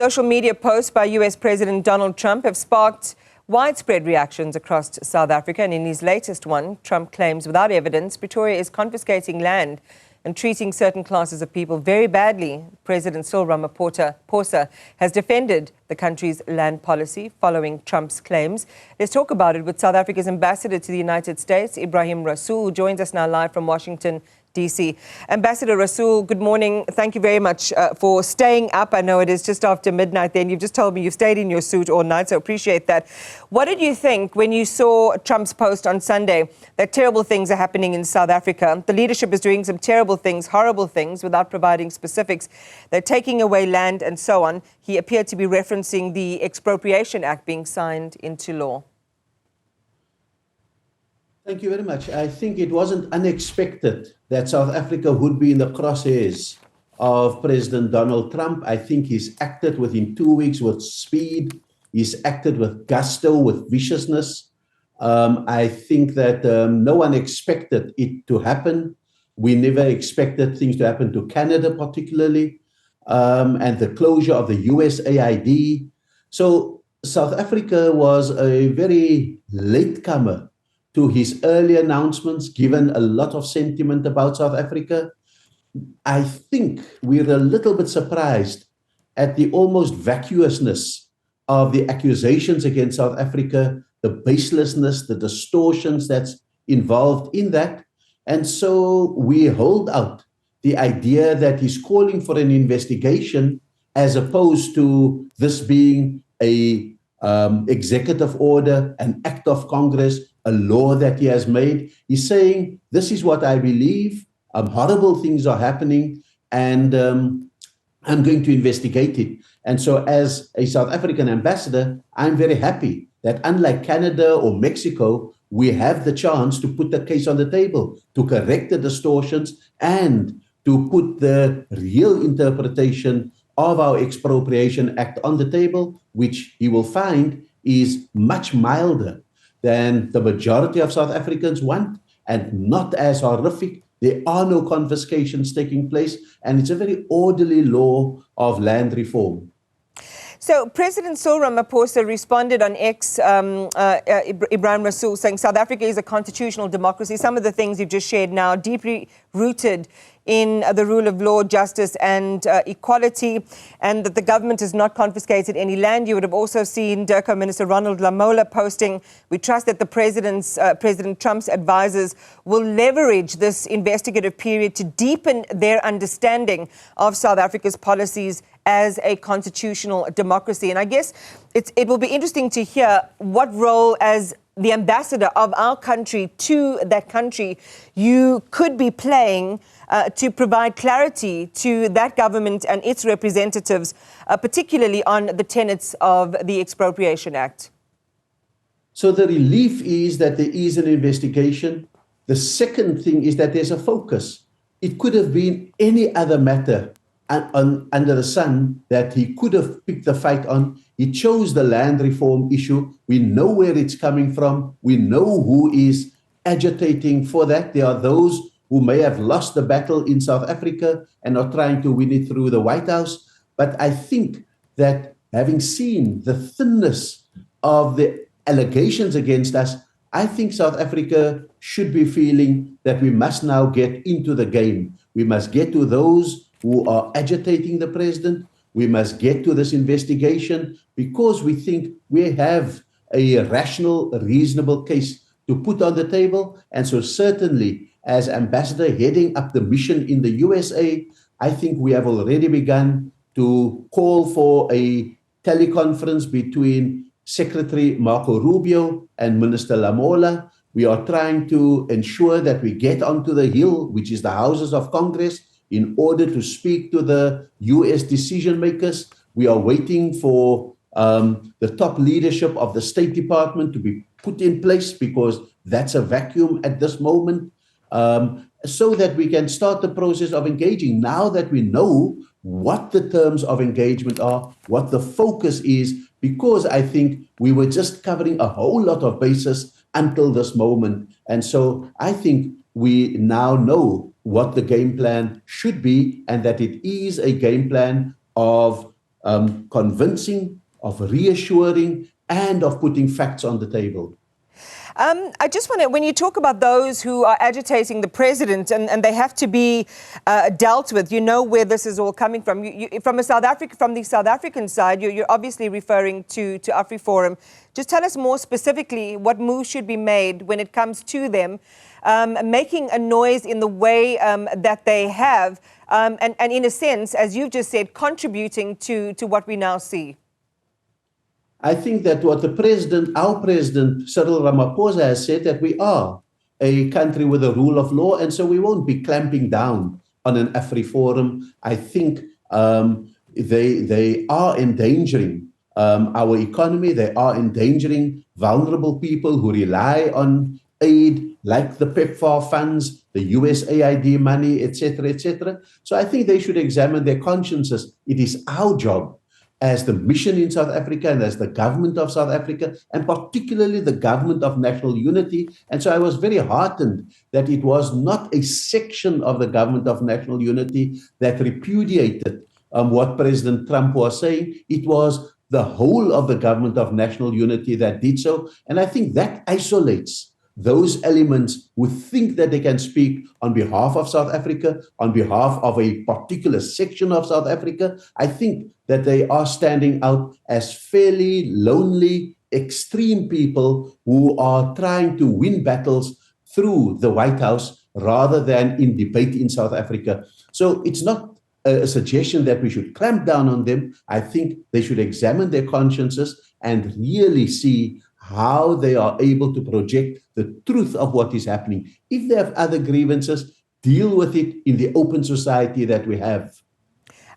Social media posts by U.S. President Donald Trump have sparked widespread reactions across South Africa. And in his latest one, Trump claims without evidence Pretoria is confiscating land and treating certain classes of people very badly. President Cyril Ramaphosa has defended the country's land policy following Trump's claims. Let's talk about it with South Africa's ambassador to the United States, Ebrahim Rasool, who joins us now live from Washington, D.C. Ambassador Rasool, good morning. Thank you very much for staying up. I know it is just after midnight then. You've just told me you've stayed in your suit all night, so appreciate that. What did you think when you saw Trump's post on Sunday that terrible things are happening in South Africa? The leadership is doing some terrible things, horrible things, without providing specifics. They're taking away land and so on. He appeared to be referencing the Expropriation Act being signed into law. Thank you very much. I think it wasn't unexpected that South Africa would be in the crosshairs of President Donald Trump. I think he's acted within 2 weeks with speed. He's acted with gusto, with viciousness. I think that no one expected it to happen. We never expected things to happen to Canada particularly, and the closure of the USAID. So South Africa was a very latecomer to his early announcements, given a lot of sentiment about South Africa. I think we're a little bit surprised at the almost vacuousness of the accusations against South Africa, the baselessness, the distortions that's involved in that. And so we hold out the idea that he's calling for an investigation as opposed to this being a executive order, an act of Congress, a law that he has made. He's saying, this is what I believe, horrible things are happening, and I'm going to investigate it. And so as a South African ambassador, I'm very happy that unlike Canada or Mexico, we have the chance to put the case on the table, to correct the distortions and to put the real interpretation of our Expropriation Act on the table, which he will find is much milder than the majority of South Africans want and not as horrific. There are no confiscations taking place, and it's a very orderly law of land reform. So President Cyril Ramaphosa responded on X, Ebrahim Rasool, saying South Africa is a constitutional democracy. Some of the things you've just shared now, deeply rooted in the rule of law, justice and equality, and that the government has not confiscated any land. You would have also seen DIRCO Minister Ronald Lamola posting, we trust that the President Trump's advisors will leverage this investigative period to deepen their understanding of South Africa's policies as a constitutional democracy. And I guess it will be interesting to hear what role as the ambassador of our country to that country you could be playing to provide clarity to that government and its representatives, particularly on the tenets of the Expropriation Act. So the relief is that there is an investigation. The second thing is that there's a focus. It could have been any other matter under the sun that he could have picked the fight on. He chose the land reform issue. We know where it's coming from. We know who is agitating for that. There are those who may have lost the battle in South Africa and are trying to win it through the White House. But I think that having seen the thinness of the allegations against us, I think South Africa should be feeling that we must now get into the game. We must get to those who are agitating the president. We must get to this investigation because we think we have a rational, reasonable case to put on the table. And so certainly as ambassador heading up the mission in the USA, I think we have already begun to call for a teleconference between Secretary Marco Rubio and Minister Lamola. We are trying to ensure that we get onto the Hill, which is the Houses of Congress, in order to speak to the U.S. decision makers. We are waiting for the top leadership of the State Department to be put in place because that's a vacuum at this moment, so that we can start the process of engaging now that we know what the terms of engagement are, what the focus is, because I think we were just covering a whole lot of bases until this moment. And so I think we now know what the game plan should be, and that it is a game plan of convincing, of reassuring, and of putting facts on the table. I just want to, when you talk about those who are agitating the president and they have to be dealt with, you know where this is all coming from. From the South African side, you're obviously referring to AfriForum. Just tell us more specifically what moves should be made when it comes to them making a noise in the way that they have, and in a sense, as you've just said, contributing to what we now see. I think that what our president, Cyril Ramaphosa, has said, that we are a country with a rule of law, and so we won't be clamping down on an AfriForum. I think they are endangering our economy. They are endangering vulnerable people who rely on aid, like the PEPFAR funds, the USAID money, etc., etc. So I think they should examine their consciences. It is our job as the mission in South Africa and as the government of South Africa, and particularly the government of national unity. And so I was very heartened that it was not a section of the government of national unity that repudiated what President Trump was saying. It was the whole of the government of national unity that did so. And I think that isolates those elements who think that they can speak on behalf of South Africa, on behalf of a particular section of South Africa. I think that they are standing out as fairly lonely, extreme people who are trying to win battles through the White House rather than in debate in South Africa. So it's not a suggestion that we should clamp down on them. I think they should examine their consciences and really see how they are able to project the truth of what is happening. If they have other grievances, deal with it in the open society that we have.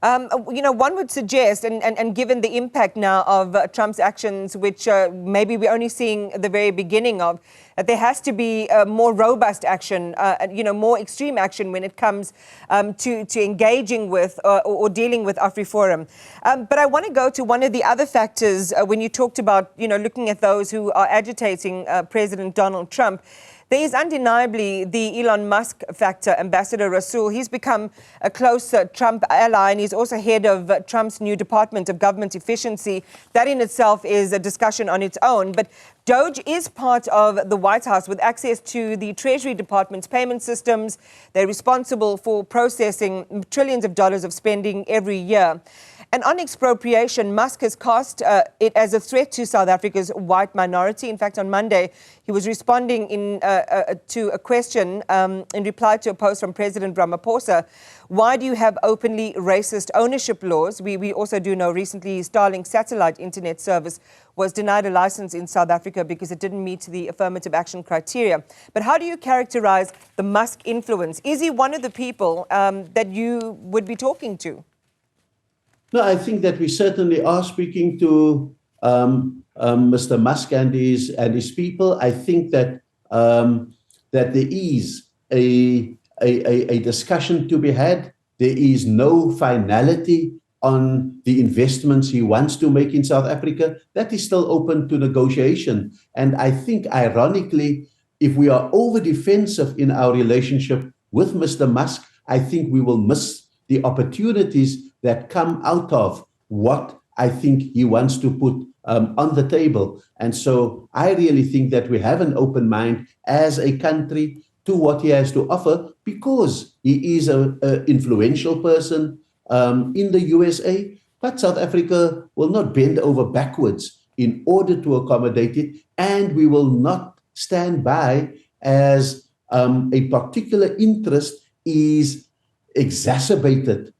One would suggest, and given the impact now of Trump's actions, which maybe we're only seeing the very beginning of, that there has to be more robust action, more extreme action when it comes to engaging with or dealing with AfriForum. But I want to go to one of the other factors when you talked about, looking at those who are agitating President Donald Trump. There is undeniably the Elon Musk factor, Ambassador Rasool. He's become a close Trump ally, and he's also head of Trump's new Department of Government Efficiency. That in itself is a discussion on its own. But Doge is part of the White House with access to the Treasury Department's payment systems. They're responsible for processing trillions of dollars of spending every year. And on expropriation, Musk has cast it as a threat to South Africa's white minority. In fact, on Monday, he was responding to a question in reply to a post from President Ramaphosa. Why do you have openly racist ownership laws? We also do know recently Starlink satellite internet service was denied a license in South Africa because it didn't meet the affirmative action criteria. But how do you characterize the Musk influence? Is he one of the people that you would be talking to? No, I think that we certainly are speaking to Mr. Musk and his people. I think that that there is a discussion to be had. There is no finality on the investments he wants to make in South Africa. That is still open to negotiation. And I think, ironically, if we are over defensive in our relationship with Mr. Musk, I think we will miss the opportunities that come out of what I think he wants to put on the table. And so I really think that we have an open mind as a country to what he has to offer, because he is an influential person in the USA. But South Africa will not bend over backwards in order to accommodate it, and we will not stand by as a particular interest is exacerbated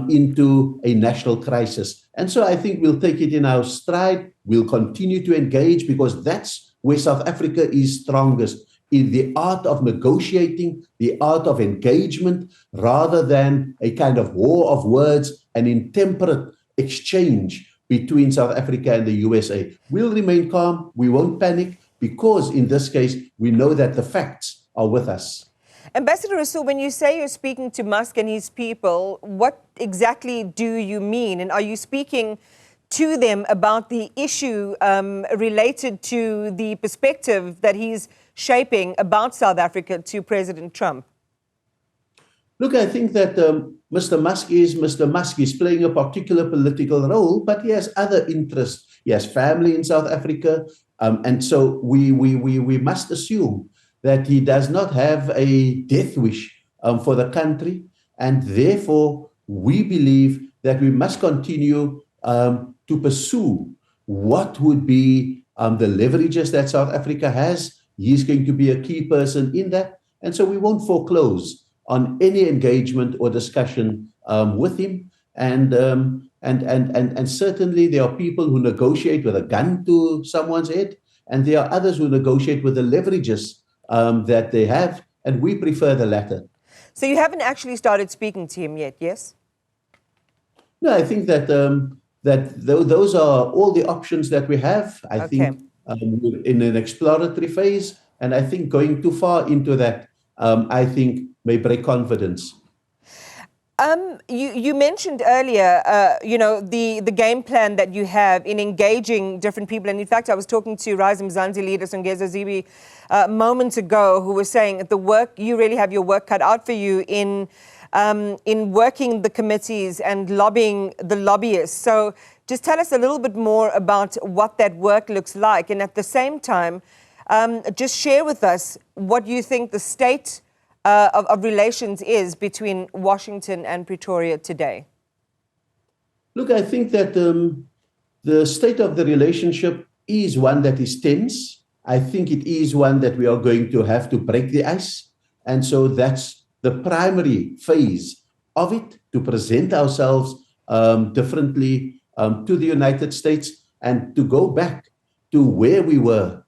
into a national crisis. And so I think we'll take it in our stride. We'll continue to engage, because that's where South Africa is strongest, in the art of negotiating, the art of engagement, rather than a kind of war of words, an intemperate exchange between South Africa and the USA. We'll remain calm. We won't panic, because in this case, we know that the facts are with us. Ambassador Rasool, when you say you're speaking to Musk and his people, what exactly do you mean? And are you speaking to them about the issue related to the perspective that he's shaping about South Africa to President Trump? Look, I think that Mr. Musk is playing a particular political role, but he has other interests. He has family in South Africa, and so we must assume that he does not have a death wish for the country, and therefore we believe that we must continue to pursue what would be the leverages that South Africa has. He's going to be a key person in that, and so we won't foreclose on any engagement or discussion with him. And certainly there are people who negotiate with a gun to someone's head, and there are others who negotiate with the leverages that they have, and we prefer the latter. So you haven't actually started speaking to him yet, yes? No, I think that those are all the options that we have. I think we're in an exploratory phase, and I think going too far into that, I think, may break confidence. You mentioned earlier, the game plan that you have in engaging different people. And in fact, I was talking to Rise Mzansi leader Songeza Zibi moments ago, who was saying that you really have your work cut out for you in working the committees and lobbying the lobbyists. So just tell us a little bit more about what that work looks like. And at the same time, just share with us what you think the state of relations is between Washington and Pretoria today. Look, I think that the state of the relationship is one that is tense. I think it is one that we are going to have to break the ice. And so that's the primary phase of it, to present ourselves differently to the United States and to go back to where we were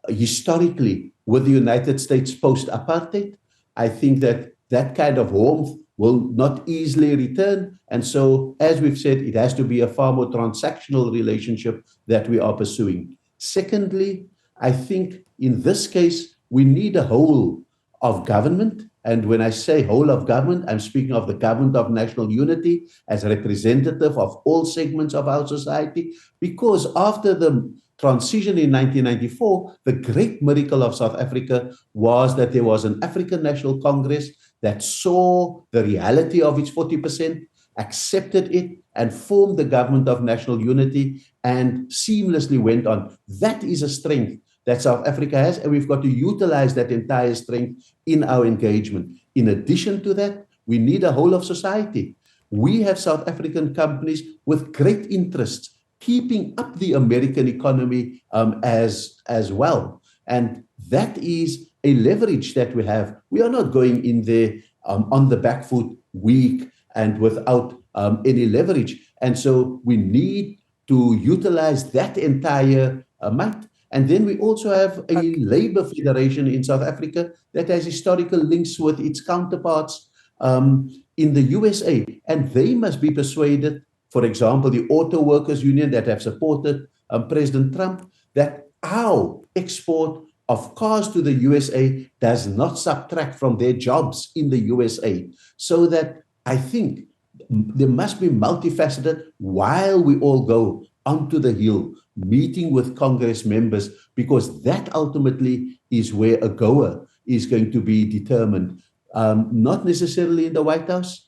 historically with the United States post-apartheid. I think that that kind of warmth will not easily return. And so, as we've said, it has to be a far more transactional relationship that we are pursuing. Secondly, I think in this case, we need a whole of government. And when I say whole of government, I'm speaking of the government of national unity as representative of all segments of our society, because after the transition in 1994, the great miracle of South Africa was that there was an African National Congress that saw the reality of its 40%, accepted it, and formed the government of national unity and seamlessly went on. That is a strength that South Africa has, and we've got to utilize that entire strength in our engagement. In addition to that, we need a whole of society. We have South African companies with great interests keeping up the American economy as well. And that is a leverage that we have. We are not going in there on the back foot, weak and without any leverage. And so we need to utilize that entire might. And then we also have a labor federation in South Africa that has historical links with its counterparts in the USA. And they must be persuaded, for example, the auto workers union that have supported President Trump, that our export of cars to the USA does not subtract from their jobs in the USA. So that I think there must be multifaceted while we all go onto the Hill, meeting with Congress members, because that ultimately is where a goer is going to be determined, not necessarily in the White House.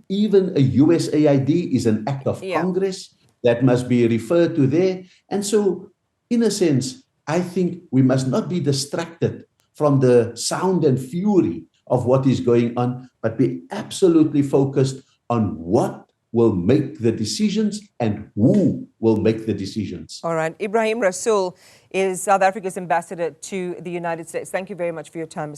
Even a USAID is an act of Congress that must be referred to there. And so, in a sense, I think we must not be distracted from the sound and fury of what is going on, but be absolutely focused on what will make the decisions and who will make the decisions. All right. Ebrahim Rasool is South Africa's ambassador to the United States. Thank you very much for your time.